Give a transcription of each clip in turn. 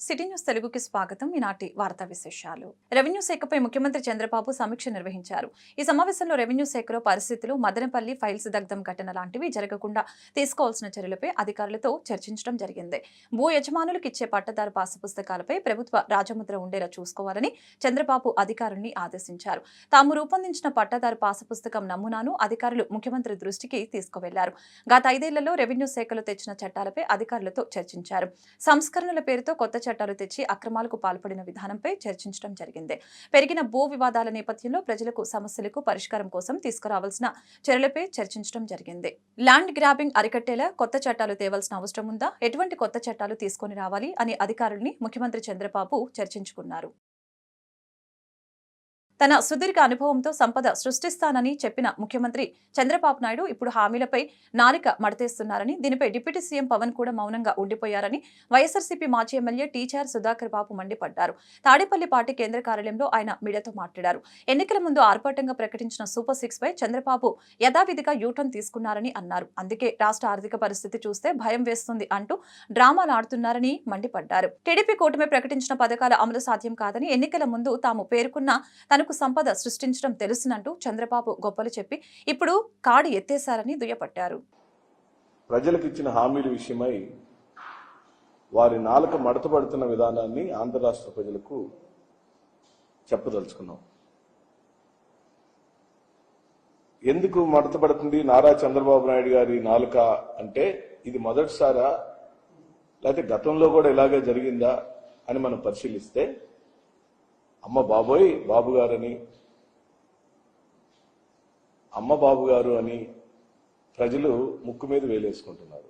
City news తెలుగుకి స్వాగతం. ఈనాటి వార్తా విశేషాలు. రెవెన్యూ శాఖపై ముఖ్యమంత్రి చంద్రబాబు సమీక్ష నిర్వహించారు. ఈ సమావేశంలో రెవెన్యూ శాఖలో పరిస్థితులు, మదనపల్లి ఫైల్స్ దగ్ధం ఘటన లాంటివి జరగకుండా తీసుకోవాల్సిన చర్యలపై అధికారులతో చర్చించడం జరిగింది. భూ యజమానులకు ఇచ్చే పట్టదారు పాసు పుస్తకాలపై ప్రభుత్వ రాజముద్ర ఉండేలా చూసుకోవాలని చంద్రబాబు అధికారుల్ని ఆదేశించారు. తాము రూపొందించిన పట్టదారు పాసు పుస్తకం నమూనాను అధికారులు ముఖ్యమంత్రి దృష్టికి తీసుకువెళ్లారు. గత 5 ఏళ్లలో రెవెన్యూ శాఖలో తెచ్చిన చట్టాలపై అధికారులతో చర్చించారు. సంస్కరణల పేరుతో కొత్త చట్టాలు తెచ్చి అక్రమాలకు పాల్పడిన విధానంపై చర్చించడం జరిగింది. పెరిగిన భూ వివాదాల నేపథ్యంలో ప్రజలకు సమస్యలకు పరిష్కారం కోసం తీసుకురావాల్సిన చర్యలపై చర్చించడం జరిగింది. ల్యాండ్ గ్రాబింగ్ అరికట్టేలా కొత్త చట్టాలు తేవాల్సిన అవసరం ఉందా, ఎటువంటి కొత్త చట్టాలు తీసుకొని రావాలి అని అధికారుల్ని ముఖ్యమంత్రి చంద్రబాబు చర్చించుకున్నారు. తన సుదీర్ఘ అనుభవంతో సంపద సృష్టిస్తానని చెప్పిన ముఖ్యమంత్రి చంద్రబాబు నాయుడు ఇప్పుడు హామీలపై నాలిక మడతేస్తున్నారని, దీనిపై డిప్యూటీ సీఎం పవన్ కూడా మౌనంగా ఉండిపోయారని వైఎస్ఆర్సీపీ మాజీ ఎమ్మెల్యే టీచర్ సుధాకర్ బాబు మండిపడ్డారు. తాడేపల్లి పార్టీ కేంద్ర కార్యాలయంలో ఆయన మీడియాతో మాట్లాడారు. ఎన్నికల ముందు ఆర్భాటంగా ప్రకటించిన సూపర్ 6 పై చంద్రబాబు యథావిధిగా యూటర్న్ తీసుకున్నారని అన్నారు. అందుకే రాష్ట్ర ఆర్థిక పరిస్థితి చూస్తే భయం వేస్తుంది అంటూ డ్రామాలు ఆడుతున్నారని మండిపడ్డారు. టీడీపీ కూటమి ప్రకటించిన పథకాల అమలు సాధ్యం కాదని, ఎన్నికల ముందు తాము పేర్కొన్న తనకు సంపద సృష్టించడం తెలుసునంటూ చంద్రబాబు గొప్పలు చెప్పి ఇప్పుడు కాడి ఎత్తేశారని దుయ్యపట్టారు. ప్రజలకు ఇచ్చిన హామీల విషయమై వారి నాలుక మడతపడుతున్న విధానాన్ని ఆంధ్ర రాష్ట్ర ప్రజలకు చెప్పదలుచుకున్నాం. ఎందుకు మడతపడుతుంది నారా చంద్రబాబు నాయుడు గారి నాలుక అంటే, ఇది మొదటిసారా లేకపోతే గతంలో కూడా ఇలాగే జరిగిందా అని మనం పరిశీలిస్తే, అమ్మ బాబోయ్ బాబు గారని, అమ్మ బాబు గారు అని ప్రజలు ముక్కు మీద వేలేసుకుంటున్నారు.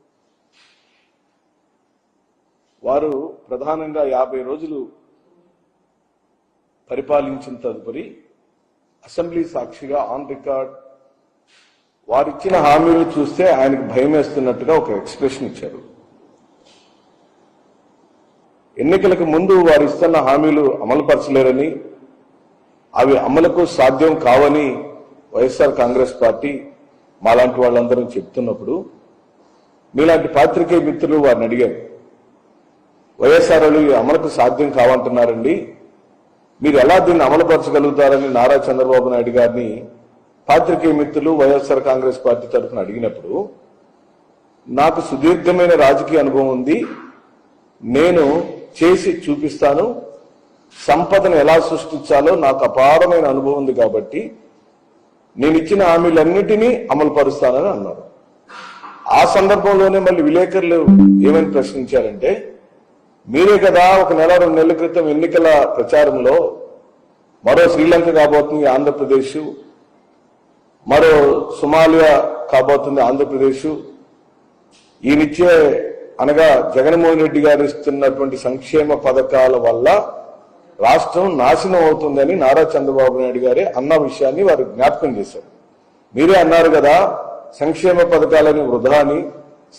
వారు ప్రధానంగా 50 రోజులు పరిపాలించిన తదుపరి అసెంబ్లీ సాక్షిగా ఆన్ రికార్డ్ వారిచ్చిన హామీలు చూస్తే ఆయనకు భయం వేస్తున్నట్టుగా ఒక ఎక్స్ప్రెషన్ ఇచ్చారు. ఎన్నికలకు ముందు వారు ఇస్తున్న హామీలు అమలుపరచలేరని, అవి అమలుకు సాధ్యం కావని వైఎస్ఆర్ కాంగ్రెస్ పార్టీ మాలాంటి వాళ్ళందరూ చెప్తున్నప్పుడు, మీలాంటి పాత్రికేయ మిత్రులు వారిని అడిగారు, వైఎస్ఆర్ అమలుకు సాధ్యం కావంటున్నారండి, మీరు ఎలా దీన్ని అమలుపరచగలుగుతారని నారా చంద్రబాబు నాయుడు గారిని పాత్రికేయ మిత్రులు వైఎస్ఆర్ కాంగ్రెస్ పార్టీ తరఫున అడిగినప్పుడు, నాకు సుదీర్ఘమైన రాజకీయ అనుభవం ఉంది, నేను చేసి చూపిస్తాను, సంపదను ఎలా సృష్టించాలో నాకు అపారమైన అనుభవం ఉంది కాబట్టి నేను ఇచ్చిన హామీలన్నిటినీ అమలు పరుస్తానని అన్నారు. ఆ సందర్భంలోనే మళ్ళీ విలేకరులు ఏమని ప్రశ్నించారంటే, మీరే కదా 1 నెల 2 నెలల క్రితం ఎన్నికల ప్రచారంలో మరో శ్రీలంక కాబోతుంది ఆంధ్రప్రదేశ్, మరో సొమాలియా కాబోతుంది ఆంధ్రప్రదేశ్, ఈయనిచ్చే అనగా జగన్మోహన్ రెడ్డి గారు ఇస్తున్నటువంటి సంక్షేమ పథకాల వల్ల రాష్ట్రం నాశనం అవుతుందని నారా చంద్రబాబు నాయుడు గారే అన్న విషయాన్ని వారు జ్ఞాపకం చేశారు. మీరే అన్నారు కదా సంక్షేమ పథకాలని వృధా అని,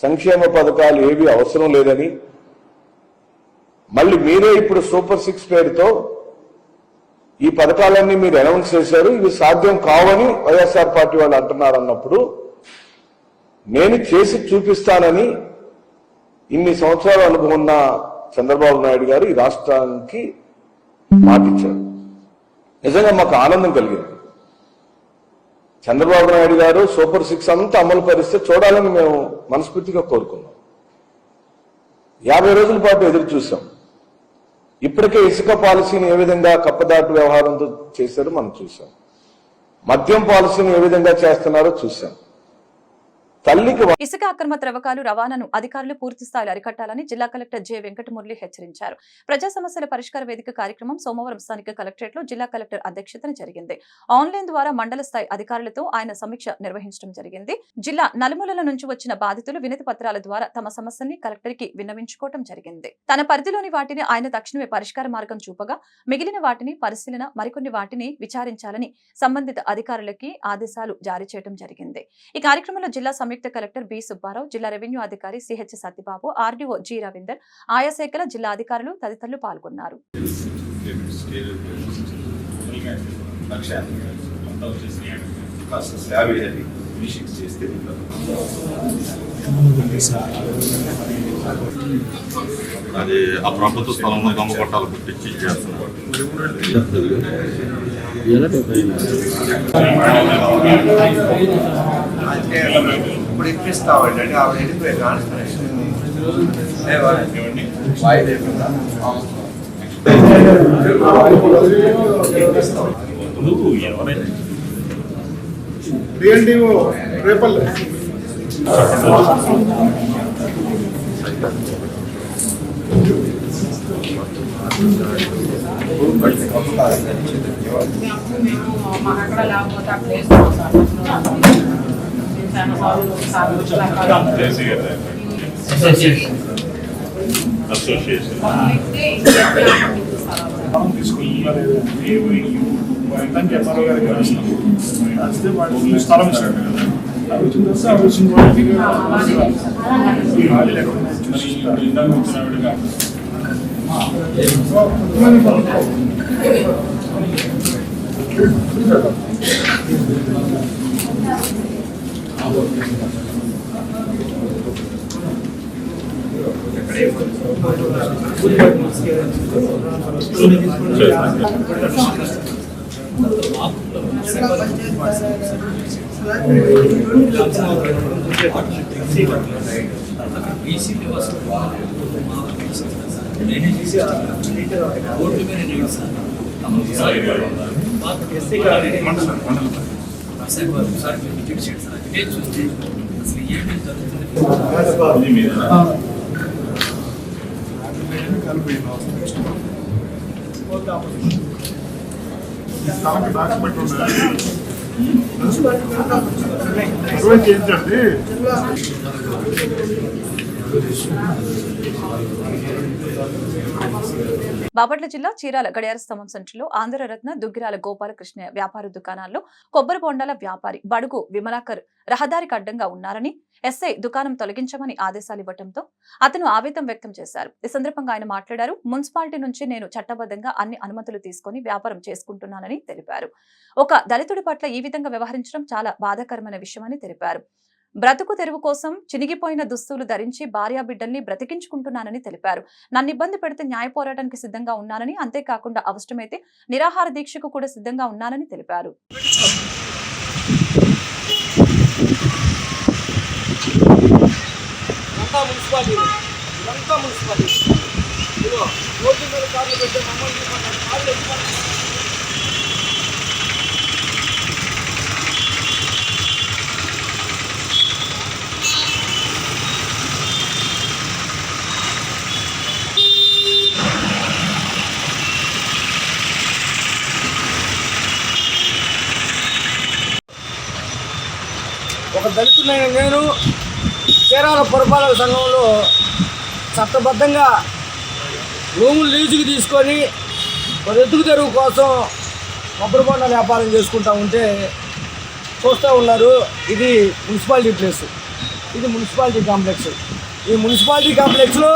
సంక్షేమ పథకాలు ఏవి అవసరం లేదని, మళ్ళీ మీరే ఇప్పుడు సూపర్ 6 పేరుతో ఈ పథకాలన్నీ మీరు అనౌన్స్ చేశారు, ఇవి సాధ్యం కావని వైఎస్ఆర్ పార్టీ వాళ్ళు అంటున్నారు. అన్నప్పుడు నేను చేసి చూపిస్తానని ఇన్ని సంవత్సరాల అనుభవం ఉన్న చంద్రబాబు నాయుడు గారు ఈ రాష్ట్రానికి మాటిచ్చారు. నిజంగా మాకు ఆనందం కలిగింది. చంద్రబాబు నాయుడు గారు సూపర్ 6 అంతా అమలు పరిస్తే చూడాలని మేము మనస్ఫూర్తిగా కోరుకున్నాం. 50 రోజుల పాటు ఎదురు చూసాం. ఇప్పటికే ఇసుక పాలసీని ఏ విధంగా కప్పదాటు వ్యవహారంతో చేశారో మనం చూసాం. మద్యం పాలసీని ఏ విధంగా చేస్తున్నారో చూసాం. ఇసుక అక్రమ త్రవ్వకాలు రవాణాను అధికారులు పూర్తి స్థాయిలో అరికట్టాలని జిల్లా కలెక్టర్ జె వెంకటమురళి హెచ్చరించారు. ప్రజా సమస్యల పరిష్కార వేదిక కార్యక్రమం సోమవారం స్థానిక కలెక్టరేట్ లో జిల్లా కలెక్టర్ అధ్యక్షతన జరిగింది. ఆన్లైన్ ద్వారా మండల స్థాయి అధికారులతో ఆయన సమీక్ష నిర్వహించడం జరిగింది. జిల్లా నలుమూలల నుంచి వచ్చిన బాధితులు వినతి పత్రాల ద్వారా తమ సమస్యల్ని కలెక్టర్ కి విన్నవించుకోవడం జరిగింది. తన పరిధిలోని వాటిని ఆయన తక్షణమే పరిష్కార మార్గం చూపగా, మిగిలిన వాటిని పరిశీలన, మరికొన్ని వాటిని విచారించాలని సంబంధిత అధికారులకి ఆదేశాలు జారీ చేయడం జరిగింది. ఈ కార్యక్రమంలో జిల్లా సంయుక్త కలెక్టర్ బి సుబ్బారావు, జిల్లా రెవెన్యూ అధికారి CH Satyababu, RDO G Ravinder, ఆయా శాఖల జిల్లా అధికారులు తదితరులు పాల్గొన్నారు. V6 చేస్తే అది ఆ ప్రభుత్వ స్థలంలో దొంగ కొట్టాలు పుట్టించి చేస్తున్నారు. అంటే ఇప్పుడు ఇప్పిస్తామండి అంటే ఆవిడ వెళ్ళిపోయి ట్రాన్స్ఫర్మేషన్ వాయిదా డిఎన్డిఓ రేపల్లె అక్కడ లేకపోతే ఆ ప్లేస్ తీసుకుని చెప్పారో గారికి రాసినాం రాస్తే వాటికి స్థలం ఇచ్చాడు కదా అవి వచ్చిన తర్వాత అవి వచ్చిన వాళ్ళకి లేకుండా ఇందాక వచ్చినవిడిగా స్థలానికి డాక్యుమెంట్ ఉన్నాయి ఏంటంటే బాపట్ల జిల్లా చీరాల గడియార స్తంభం సెంటర్లో ఆంధ్రరత్న దుగ్గిరాల గోపాలకృష్ణ వ్యాపార దుకాణాల్లో కొబ్బరి బొండాల వ్యాపారి బడుగు విమలాకర్ రహదారికి అడ్డంగా ఉన్నారని ఎస్ఐ దుకాణం తొలగించమని ఆదేశాలు ఇవ్వడంతో అతను ఆవేదన వ్యక్తం చేశారు. ఈ సందర్భంగా ఆయన మాట్లాడారు. మున్సిపాలిటీ నుంచి నేను చట్టబద్ధంగా అన్ని అనుమతులు తీసుకుని వ్యాపారం చేసుకుంటున్నానని తెలిపారు. ఒక దళితుడి పట్ల ఈ విధంగా వ్యవహరించడం చాలా బాధాకరమైన విషయమని తెలిపారు. బ్రతుకు తెరువు కోసం చినిగిపోయిన దుస్తులు ధరించి భార్యా బిడ్డల్ని బ్రతికించుకుంటున్నానని తెలిపారు. నన్ను ఇబ్బంది పెడితే న్యాయ పోరాటానికి సిద్ధంగా ఉన్నానని, అంతేకాకుండా అవసరమైతే నిరాహార దీక్షకు కూడా సిద్ధంగా ఉన్నానని తెలిపారు. ఒక దళితుడైన నేను చీరాల పురపాలక సంఘంలో చట్టబద్ధంగా రూములు లీజుకి తీసుకొని బ్రతుకు తెరువు కోసం కొబ్బరి బొండాల వ్యాపారం చేసుకుంటూ ఉంటే చూస్తూ ఉన్నారు. ఇది మున్సిపాలిటీ ప్లేస్, ఇది మున్సిపాలిటీ కాంప్లెక్స్. ఈ మున్సిపాలిటీ కాంప్లెక్స్లో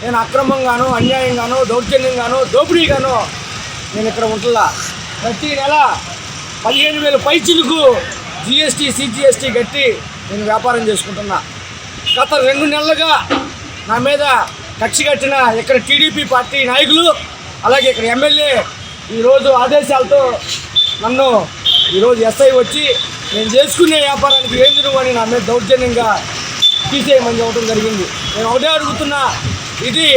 నేను అక్రమంగానో, అన్యాయంగానో, దౌర్జన్యంగానో, దోపిడీగానో నేను ఇక్కడ ఉంటున్నా. ప్రతి నెల 15,000 పైచిలకు జిఎస్టీ, సిజిఎస్టీ కట్టి నేను వ్యాపారం చేసుకుంటున్నా. గత 2 నెలలుగా నా మీద కక్ష కట్టిన ఇక్కడ టీడీపీ పార్టీ నాయకులు, అలాగే ఇక్కడ ఎమ్మెల్యే ఈరోజు ఆదేశాలతో నన్ను ఈరోజు ఎస్ఐ వచ్చి నేను చేసుకునే వ్యాపారానికి ఏం తిరుగు అని నా మీద దౌర్జన్యంగా తీసేయమని చెప్పడం జరిగింది. నేను ఒకటే అడుగుతున్నా, ఇది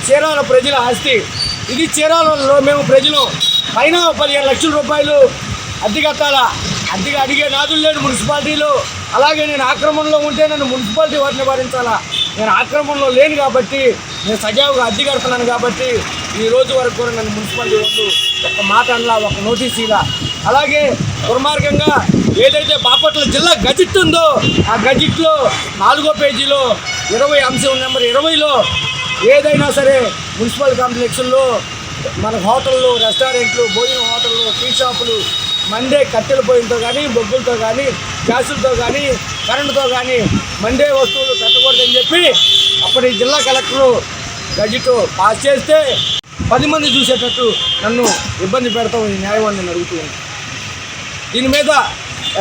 చీరాల ప్రజల ఆస్తి, ఇది చీరాలలో మేము ప్రజలు పైన 15 లక్షల రూపాయలు అద్దె కట్టాలా. అద్దెగా అడిగే నాదులు లేని మున్సిపాలిటీలో. అలాగే నేను ఆక్రమణలో ఉంటే నన్ను మున్సిపాలిటీ వాటిని భరించాలా. నేను ఆక్రమణలో లేను కాబట్టి, నేను సజావుగా అద్దె కడుతున్నాను కాబట్టి ఈ రోజు వరకు కూడా నన్ను మున్సిపాలిటీ వాళ్ళు ఒక మాట అనలా, ఒక నోటీస్ ఇలా. అలాగే దుర్మార్గంగా ఏదైతే బాపట్ల జిల్లా గజిట్ ఉందో ఆ గజిట్లో 4వ పేజీలో 20 అంశం నెంబర్ 20లో ఏదైనా సరే మున్సిపల్ కాంప్లెక్స్లో మన హోటళ్ళు, రెస్టారెంట్లు, భోజన హోటళ్ళు, టీ షాపులు మండే కట్టెల పొయ్యిలతో కానీ, బొగ్గులతో కానీ, గ్యాసులతో కానీ, కరెంటుతో కానీ మండే వస్తువులు పెట్టకూడదని చెప్పి అప్పటి జిల్లా కలెక్టరు గజిట్ పాస్ చేస్తే 10 మంది చూసేటట్టు నన్ను ఇబ్బంది పెడతాం ఈ న్యాయవాదిని అడుగుతూ ఉన్నాను. దీని మీద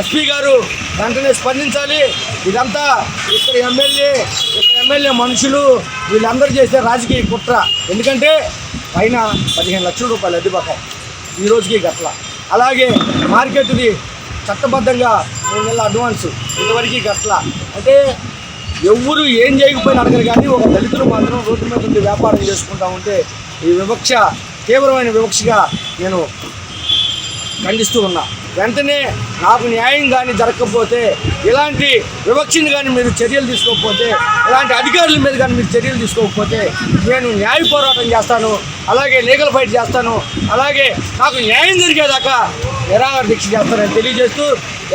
ఎస్పీ గారు వెంటనే స్పందించాలి. ఇదంతా ఇక్కడ ఎమ్మెల్యే మనుషులు వీళ్ళందరూ చేసే రాజకీయ కుట్ర. ఎందుకంటే పైన 15 లక్షల రూపాయలు అద్దె బకాయి ఈ రోజుకి గట్ల. అలాగే మార్కెట్ది చట్టబద్ధంగా 3 నెలల అడ్వాన్స్ ఇంతవరకు గట్ల. అంటే ఎవరు ఏం చేయకపోయినా అడగరు, కానీ ఒక దళితులు మాత్రం రోడ్డు మీద ఉండి వ్యాపారం చేసుకుంటా ఉంటే ఈ వివక్ష తీవ్రమైన వివక్షగా నేను ఖండిస్తూ ఉన్నా. వెంటనే నాకు న్యాయం కానీ జరగకపోతే, ఇలాంటి వివక్షని కానీ మీరు చర్యలు తీసుకోకపోతే, ఇలాంటి అధికారుల మీద కానీ మీరు చర్యలు తీసుకోకపోతే నేను న్యాయ పోరాటం చేస్తాను, అలాగే లీగల్ ఫైట్ చేస్తాను, అలాగే నాకు న్యాయం జరిగేదాకా నిరాహార దీక్ష చేస్తానని తెలియజేస్తూ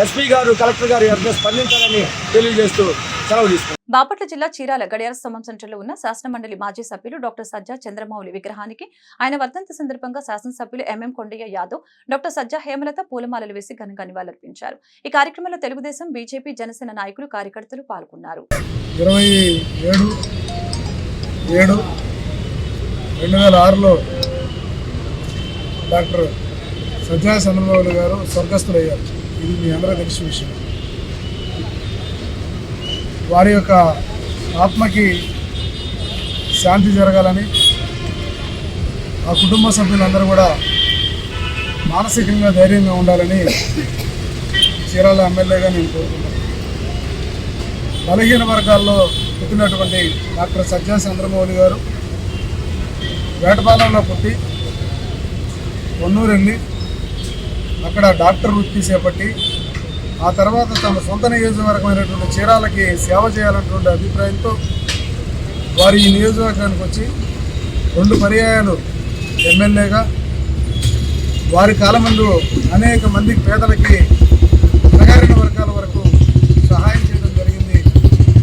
ఎస్పీ గారు కలెక్టర్ గారు ఎవరితో స్పందించాలని తెలియజేస్తూ సెలవు తీసుకున్నాను. బాపట్ల జిల్లా చీరాల గడియార స్తంభం సెంటర్లో ఉన్న శాసనమండలి మాజీ సభ్యులు డాక్టర్ సజ్జా చంద్రమౌళి విగ్రహానికి ఆయన వర్ధంతి సందర్భంగా శాసనసభ్యులు ఎంఎం కొండయ్య యాదవ్, డాక్టర్ సజ్జా హేమలత పూలమాలలు వేసి ఘనంగా నివాళులర్పించారు. ఈ కార్యక్రమంలో తెలుగుదేశం, బీజేపీ, జనసేన నాయకులు, కార్యకర్తలు పాల్గొన్నారు. 27/7/2006లో డాక్టర్ సజ్జా చంద్రమౌళి గారు స్వర్గస్థులయ్యారు. ఇది మీ అందరూ తెలిసిన విషయం. వారి యొక్క ఆత్మకి శాంతి జరగాలని, ఆ కుటుంబ సభ్యులందరూ కూడా మానసికంగా ధైర్యంగా ఉండాలని చీరాల ఎమ్మెల్యేగా నేను కోరుకుంటున్నాను. బలహీన వర్గాల్లో పుట్టినటువంటి డాక్టర్ సజ్జా చంద్రమౌళి గారు వేటపాలెంలో పుట్టి పొన్నూరు వెళ్ళి అక్కడ డాక్టర్ వృత్తి చేపట్టి ఆ తర్వాత తమ సొంత నియోజకవర్గమైనటువంటి చీరాలకి సేవ చేయాలన్నటువంటి అభిప్రాయంతో వారు ఈ నియోజకవర్గానికి వచ్చి 2 పర్యాయాలు ఎమ్మెల్యేగా వారి కాలం ముందు అనేక మందికి పేదలకి అణగారిన వర్గాల వరకు సహాయం చేయడం జరిగింది.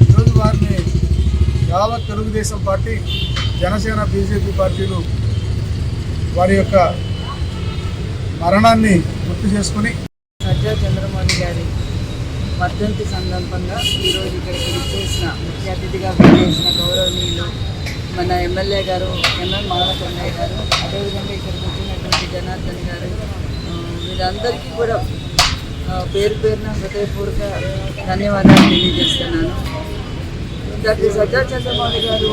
ఈరోజు వారిని యావత్ తెలుగుదేశం పార్టీ, జనసేన, బీజేపీ పార్టీలు వారి యొక్క మరణాన్ని గుర్తు చేసుకుని సజ్జా చంద్రమౌళి గారి వర్ధంతి సందర్భంగా ఈరోజు ఇక్కడికి విచ్చేసిన ముఖ్య అతిథిగా విచ్చేసిన గౌరవనీయులు మన ఎమ్మెల్యే గారు ఎంఎం కొండయ్య గారు, అదేవిధంగా ఇక్కడికి వచ్చినటువంటి జనార్దన్ గారు, వీరందరికీ కూడా పేరు పేరున హృదయపూర్వక ధన్యవాదాలు తెలియజేస్తున్నాను. డాక్టర్ సజ్జా చంద్రమౌళి గారు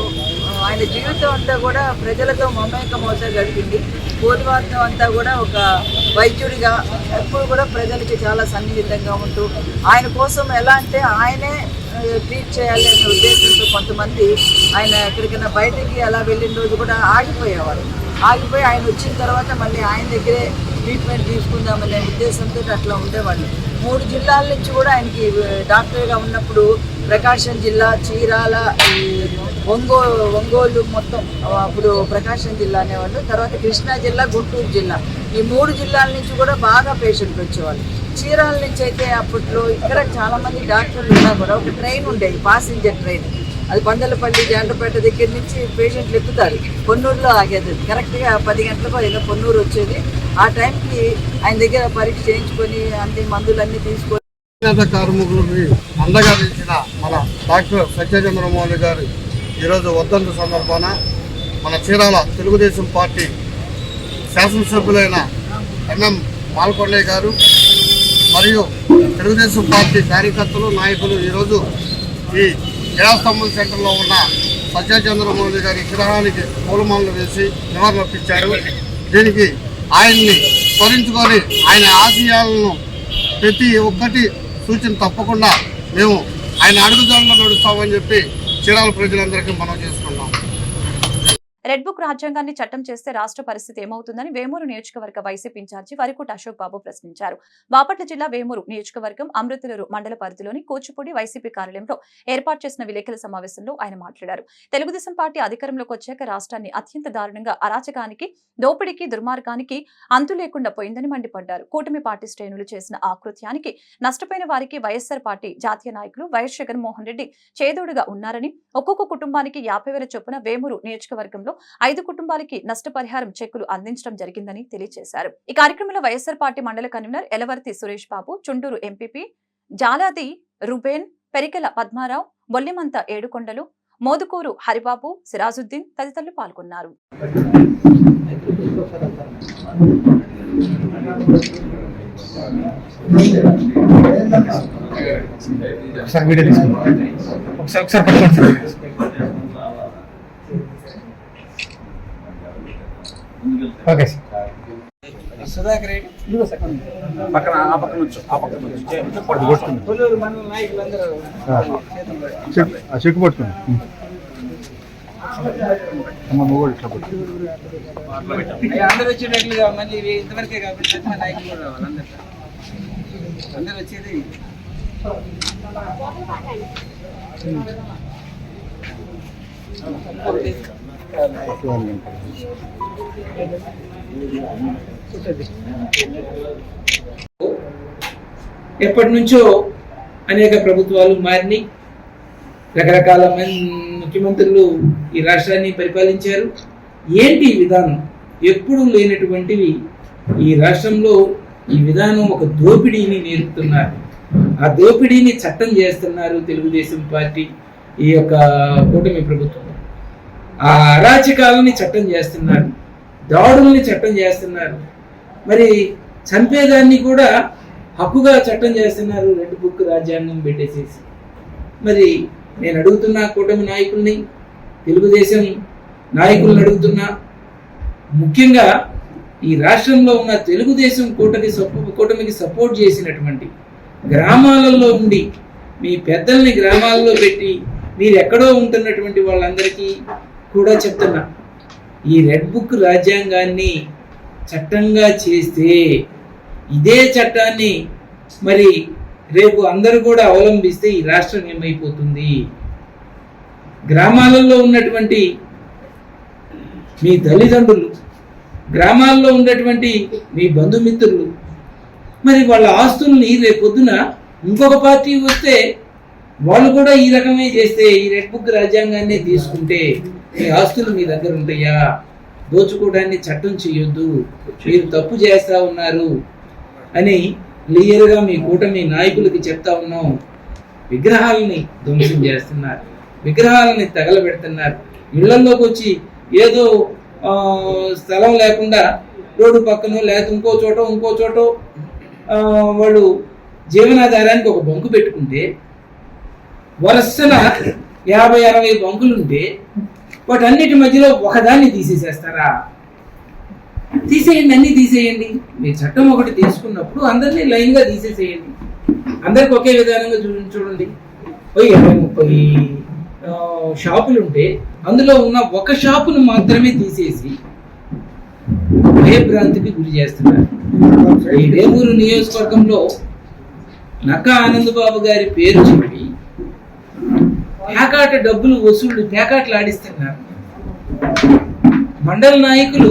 ఆయన జీవితం అంతా కూడా ప్రజలతో మమేకమవుతా గడిపింది. పూర్వార్థం అంతా కూడా ఒక వైద్యుడిగా ఎప్పుడు కూడా ప్రజలకి చాలా సన్నిహితంగా ఉంటూ ఆయన కోసం ఎలా అంటే ఆయనే ట్రీట్ చేయాలి అనే ఉద్దేశంతో కొంతమంది ఆయన ఎక్కడికైనా బయటికి అలా వెళ్ళిన రోజు కూడా ఆగిపోయేవారు. ఆగిపోయి ఆయన వచ్చిన తర్వాత మళ్ళీ ఆయన దగ్గరే ట్రీట్మెంట్ తీసుకుందామనే ఉద్దేశంతో అట్లా ఉండేవాళ్ళు. 3 జిల్లాల నుంచి కూడా ఆయనకి డాక్టర్గా ఉన్నప్పుడు ప్రకాశం జిల్లా, చీరాల, ఒంగోలు మొత్తం అప్పుడు ప్రకాశం జిల్లా అనేవాళ్ళు, తర్వాత కృష్ణా జిల్లా, గుంటూరు జిల్లా, ఈ 3 జిల్లాల నుంచి కూడా బాగా పేషెంట్లు వచ్చేవాళ్ళు. చీరాల నుంచి అయితే అప్పట్లో ఇక్కడ చాలామంది డాక్టర్లు ఉన్నా కూడా ఒక ట్రైన్ ఉండేది, పాసింజర్ ట్రైన్. అది బందలపల్లి, జాండ్రపేట దగ్గర నుంచి పేషెంట్లు ఎక్కుతారు, పొన్నూరులో ఆగేది. కరెక్ట్గా 10 గంటలకు ఏదో పొన్నూరు వచ్చేది. ఆ టైంకి ఆయన దగ్గర పరీక్ష చేయించుకొని అన్ని మందులన్నీ తీసుకొని కార్మికులకి అండగా నిలిచిన మన డాక్టర్ సజ్జా చంద్రమౌళి గారు ఈరోజు వర్ధంతి సందర్భాన మన చీరాల తెలుగుదేశం పార్టీ శాసనసభ్యులైన ఎంఎం కొండయ్య గారు మరియు తెలుగుదేశం పార్టీ కార్యకర్తలు, నాయకులు ఈరోజు ఈ గిరాస్తంభం సెంటర్లో ఉన్న సజ్జా చంద్రమౌళి గారి విగ్రహానికి పూలమాలలు వేసి నివాళులర్పించారు. దీనికి ఆయన్ని స్మరించుకొని ఆయన ఆశయాలను ప్రతి ఒక్కటి సూచన తప్పకుండా మేము ఆయన అడుగుజాడలో నడుస్తామని చెప్పి చీరాల ప్రజలందరికీ మనం చేసుకుంటాం. రెడ్ బుక్ రాజ్యాంగాన్ని చట్టం చేస్తే రాష్ట్ర పరిస్థితి ఏమవుతుందని వేమూరు నియోజకవర్గ వైసీపీ ఇన్ఛార్జి వరికోట అశోక్ బాబు ప్రశ్నించారు. బాపట్ల జిల్లా వేమూరు నియోజకవర్గం అమృతలూరు మండల పరిధిలోని కూచిపూడి వైసీపీ కార్యాలయంలో ఏర్పాటు చేసిన విలేకరుల సమావేశంలో ఆయన మాట్లాడారు. తెలుగుదేశం పార్టీ అధికారంలోకి వచ్చాక రాష్ట్రాన్ని అత్యంత దారుణంగా అరాచకానికి, దోపిడీకి, దుర్మార్గానికి అంతు లేకుండా పోయిందని మండిపడ్డారు. కూటమి పార్టీ శ్రేణులు చేసిన ఆకృత్యానికి నష్టపోయిన వారికి వైఎస్ఆర్ పార్టీ జాతీయ నాయకులు వైఎస్ జగన్మోహన్ రెడ్డి చేదోడుగా ఉన్నారని, ఒక్కొక్క కుటుంబానికి 50,000 చొప్పున వేమూరు నియోజకవర్గంలో 5 కుటుంబాలకి నష్టపరిహారం చెక్కులు అందించడం జరిగిందని తెలియజేశారు. ఈ కార్యక్రమంలో వైఎస్ఆర్ పార్టీ మండల కన్వీనర్ ఎలవర్తి సురేష్ బాబు, చుండూరు ఎంపీపీ జాలాది రుబేన్, పెరికెల పద్మారావు, బొల్లిమంత ఏడుకొండలు, మోదుకూరు హరిబాబు, సిరాజుద్దీన్ తదితరులు పాల్గొన్నారు. ఒకసారి వీడియో తీసుకుంటాం. ఒకసారి పట్టుకోండి sir. Okay sir. Sudhakar Reddy పక్కన ఆ పక్కన వచ్చు, ఆ పక్కన కొల్లూరు మండల నాయకులందరూ చెక్కు పట్టుకోండి. అందరూ వచ్చేటట్లుగా మళ్ళీ ఇంతవరకే కాబట్టి నాయకులు కూడా రావాలి. అందరూ వచ్చేది ఎప్పటి నుంచో అనేక ప్రభుత్వాలు మారినాయి, రకరకాల ముఖ్యమంత్రులు ఈ రాష్ట్రాన్ని పరిపాలించారు. ఏంటి ఈ విధానం? ఎప్పుడూ లేనటువంటివి ఈ రాష్ట్రంలో ఈ విధానం ఒక దోపిడీని నేర్పుతున్నారు. ఆ దోపిడీని చట్టం చేస్తున్నారు తెలుగుదేశం పార్టీ, ఈ యొక్క కూటమి ప్రభుత్వం. ఆ అరాచకాలని చట్టం చేస్తున్నారు, దాడుల్ని చట్టం చేస్తున్నారు, మరి చంపేదాన్ని కూడా హక్కుగా చట్టం చేస్తున్నారు. రెడ్ బుక్ రాజ్యాంగం పెట్టేసేసి. మరి నేను అడుగుతున్నా కూటమి నాయకుల్ని, తెలుగుదేశం నాయకులను అడుగుతున్నా, ముఖ్యంగా ఈ రాష్ట్రంలో ఉన్న తెలుగుదేశం కూటమికి సపోర్ట్ చేసినటువంటి గ్రామాలలో ఉండి మీ పెద్దల్ని గ్రామాల్లో పెట్టి మీరు ఎక్కడో ఉంటున్నటువంటి వాళ్ళందరికీ కూడా చెప్తున్నా, ఈ రెడ్ బుక్ రాజ్యాంగాన్ని చట్టంగా చేస్తే ఇదే చట్టాన్ని మరి రేపు అందరూ కూడా అవలంబిస్తే ఈ రాష్ట్రం ఏమైపోతుంది? గ్రామాలలో ఉన్నటువంటి మీ తల్లిదండ్రులు, గ్రామాల్లో ఉన్నటువంటి మీ బంధుమిత్రులు, మరి వాళ్ళ ఆస్తుల్ని రేపొద్దున ఇంకొక పార్టీ వస్తే వాళ్ళు కూడా ఈ రకమే చేస్తే, ఈ రెడ్ బుక్ రాజ్యాంగాన్ని తీసుకుంటే మీ ఆస్తులు మీ దగ్గర ఉంటాయా? దోచుకోవడాన్ని చట్టం చేయొద్దు, మీరు తప్పు చేస్తా ఉన్నారు అని క్లియర్గా మీ కూటమి నాయకులకి చెప్తా ఉన్నాం. విగ్రహాలని ధ్వంసం చేస్తున్నారు, విగ్రహాలని తగలబెడుతున్నారు. ఇళ్లలోకి వచ్చి ఏదో స్థలం లేకుండా రోడ్డు పక్కన లేకపోతే ఇంకో చోట వాళ్ళు జీవనాధారానికి ఒక బంకు పెట్టుకుంటే వరుసన 50-60 బంకులుంటే వాటన్నిటి మధ్యలో ఒకదాన్ని తీసేసేస్తారా? తీసేయండి, అన్ని తీసేయండి. మీరు చట్టం ఒకటి తీసుకున్నప్పుడు అందరినీ లైన్గా తీసేసేయండి, అందరికి ఒకే విధానంగా చూడండి. 20-30 షాపులు ఉంటే అందులో ఉన్న ఒక షాపును మాత్రమే తీసేసి భయభ్రాంతికి గురి చేస్తున్నారు. ఈ వేమూరు నియోజకవర్గంలో నక్కా ఆనందబాబు గారి పేరు చెప్పి పేకాట డబ్బులు వసూళ్లు పేకాట్లు ఆడిస్తున్నారు. మండల నాయకులు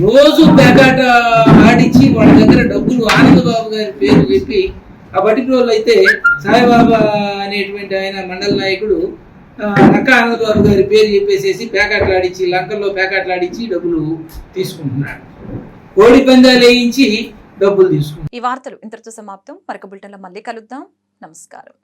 రోజు పేకాట ఆడించి వాళ్ళ దగ్గర డబ్బులు ఆనందబాబు గారి పేరు చెప్పి, ఆ పర్టికులర్ అయితే సాయిబాబా అనేటువంటి ఆయన మండల నాయకుడు నక్కా ఆనందబాబు గారి పేరు చెప్పేసేసి పేకాట్లాడించి, లంకల్లో పేకాట్లాడించి డబ్బులు తీసుకుంటున్నాడు. కోడి పందాలు వేయించి డబ్బులు తీసుకుంటున్నాడు. ఈ వార్తలు ఇంతటితో సమాప్తం. మరొక బులెటిన్లో మళ్ళీ కలుద్దాం. నమస్కారం.